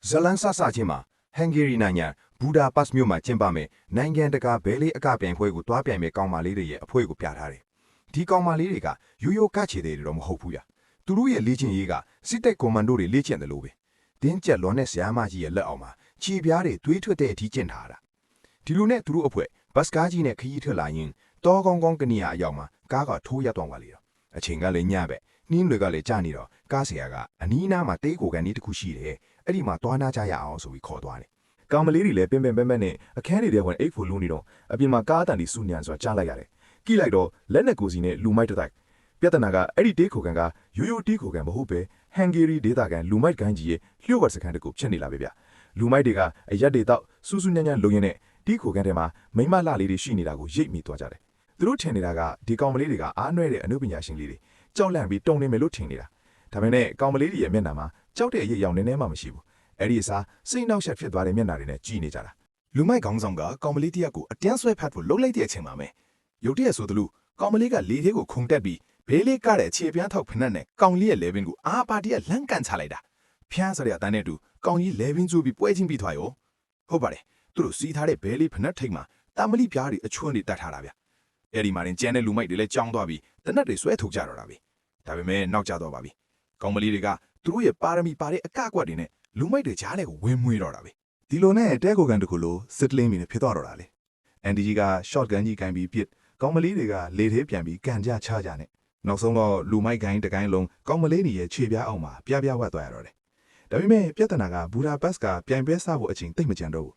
ဇလန်ဆဆချင်းမှာဟန်ဂေရီနိုင်ငံဘူဒါပက်မြို့မှာကျင်းပမယ်နိုင်ငံတကာဘဲလေးအကပြိုင်ပွဲကိုတွားပြိုင်မဲ့ကောင်မလေးတွေရဲ့အဖွဲ့ကိုပြထားတယ်။ဒီကောင်မလေးတွေကရိုးရိုးကချေတဲ့တွေတော့မဟုတ်ဘူးဗျ။သူတို့ရဲ့လေ့ကျင့်ရေးကစစ်တပ်ကွန်မန်ဒိုတွေလေ့ကျင့်တယ်လို့ပဲ။တင်းကျပ်လွန်တဲ့ဆရာမကြီးရဲ့လက်အောက်မှာခြေပြားတွေတွေးထွက်တဲ့အထိကျင့်ထားတာ။ဒီလိုနဲ့သူတို့အဖွဲ့ဘတ်စကားကြီးနဲ့ခရီးထွက်လာရင်တောကောင်းကောင်းကနေရာအရောက်မှာကားကထိုးရတော့ပါလေတော့။အချိန်ကလည်းညပဲနှင်းတွေကလည်းကြာနေတော့ကားဆရာကအနီးနားမှာတေးကိုကန်ကြီးတစ်ခုရှိတယ်။အဲ့ဒီမှာတွားနာကြရအောင်ဆိုပြီးခေါ်သွားတယ်။ ကောင်မလေးတွေလည်းပင်ပနဲ့အခန်းတွေထဲဝင်အိတ်ဖို့လုံးနေတော့အပြင်မှာကားအတန်တွေစူညံစွာကြားလိုက်ရတယ်။ကြည့်လိုက်တော့လက်နဲ့ကိုစီနဲ့လူမိုက်တစ်တိုက်ပြဿနာကအဲ့ဒီတေးခိုကန်ကရိုးရိုးတေးခိုကန်မဟုတ်ပဲဟန်ဂေရီဒေသကန်လူမိုက်ကိုင်းကြီးရဲ့လျှို့ဝှက်စခန်းတစ်ခုဖြစ်နေလာပဲဗျ။လူမိုက်တွေကအရက်တွေတောက်စူးစူးညံ့ညံ့လုံရင်းနဲ့တေးခိုကန်ထဲမှာမိမလှလေးတွေရှိနေတာကိုရိပ်မိသွားကြတယ်။သူတို့ထင်နေတာကဒီကောင်မလေးတွေကအားနွဲတဲ့အမှုပညာရှင်လေးတွေကြောက်လန့်ပြီးတုံနေမယ်လို့ထင်နေတာ။ဒါပေမဲ့ကောင်မလေးတွေရဲ့မျက်နှာမှာကြောက်တဲ့အရေးအယောင်နည်းနည်းမှမရှိဘူး။အဲ့ဒီအစားစိတ်နှောက်ယှက်ဖြစ်သွားတဲ့မျက်နှာတွေနဲ့ကြည်နေကြတာလူမိုက်ခေါင်းဆောင်ကကောင်မလေးတယောက်ကိုအတန်းဆွဲဖတ်ဖို့လှုပ်လိုက်တဲ့အချိန်မှာပဲရုတ်တရက်ဆိုသလိုကောင်မလေးကလေထဲကိုခုန်တက်ပြီးဘေးလေးကတဲ့ခြေပြားထောက်ဖနက်နဲ့ကောင်လေးရဲ့လေဘင်းကိုအာပါတီကလန့်ကန်ချလိုက်တာဖျားစရတဲ့အတန်းနဲ့တူကောင်ကြီးလေဘင်းကျိုးပြီးပွဲချင်းပြီးသွားရောဟုတ်ပါတယ်သူတို့စီးထားတဲ့ဘဲလေးဖနက်ထိတ်မှာတာမလိပြားတွေအချွန်းတွေတတ်ထားတာဗျအဲ့ဒီမှာရင်ကျန်းတဲ့လူမိုက်တွေလည်းကြောင်းသွားပြီးတနက်တွေဆွဲထုတ်ကြတော့တာပဲဒါပေမဲ့နောက်ကျတော့ပါပြီကောင်မလေးတွေကသူတို့ရဲ့ပါရမီပါတဲ့အကကွက်တွေနဲ့လူမိုက်တွေကြားထဲကိုဝင်းမွေးတော့တာပဲဒီလိုနဲ့တဲကိုကန်တခုလိုစစ်လင်းမီနဲ့ဖြစ်သွားတော့တာလေအန်ဒီကြီးက short gun ကြီးကန်ပြီးပစ်ကောင်မလေးတွေကလေသေးပြန်ပြီးကန်ကြချကြနဲ့နောက်ဆုံးတော့လူမိုက်ကိုင်းတကိုင်းလုံးကောင်မလေးတွေရဲ့ခြေပြားအောင်မှာပြားပြားဝတ်သွားရတော့တယ်ဒါပေမဲ့ပြဿနာကဘူဒါပက်စ်ကပြိုင်ပွဲစဖို့အချိန်သိမ့်မကြံတော့ဘူး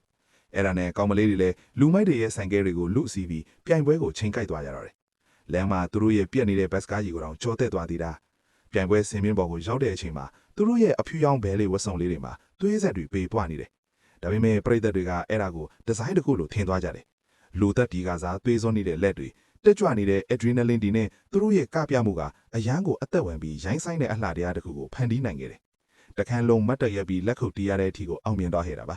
အဲ့ဒါနဲ့ကောင်မလေးတွေလည်းလူမိုက်တွေရဲ့ဆိုင်ကဲတွေကိုလူစီးပြီးပြိုင်ပွဲကိုချိန်ကိုက်သွားကြတော့တယ်လမ်းမှာသူတို့ရဲ့ပြက်နေတဲ့ဘတ်စကားကြီးကိုတော့ကြောတက်သွားသေးတာပြိုင်ပွဲစင်မင်းပေါ်ကိုရောက်တဲ့အချိန်မှာသူတို့ရဲ့အဖြူရောင်ဘဲလေးဝတ်စုံလေးတွေမှာသွေးဆက်တွေပေးပွားနေတယ်ဒါပေမဲ့ပရိသတ်တွေကအဲ့ဒါကိုဒီဇိုင်းတစ်ခုလိုထင်သွားကြတယ်လူသက်ဒီကစားသွေးစွန်းနေတဲ့လက်တွေတက်ကြွနေတဲ့ adrenaline တွေနဲ့သူတို့ရဲ့ကပြမှုကအရန်ကိုအသက်ဝင်ပြီးရိုင်းဆိုင်တဲ့အလှတရားတစ်ခုကိုဖန်တီးနိုင်ခဲ့တယ်တခန်းလုံးမတ်တရက်ပြီးလက်ခုပ်တီးရတဲ့အထိကိုအောင်မြင်သွားခဲ့တာပါ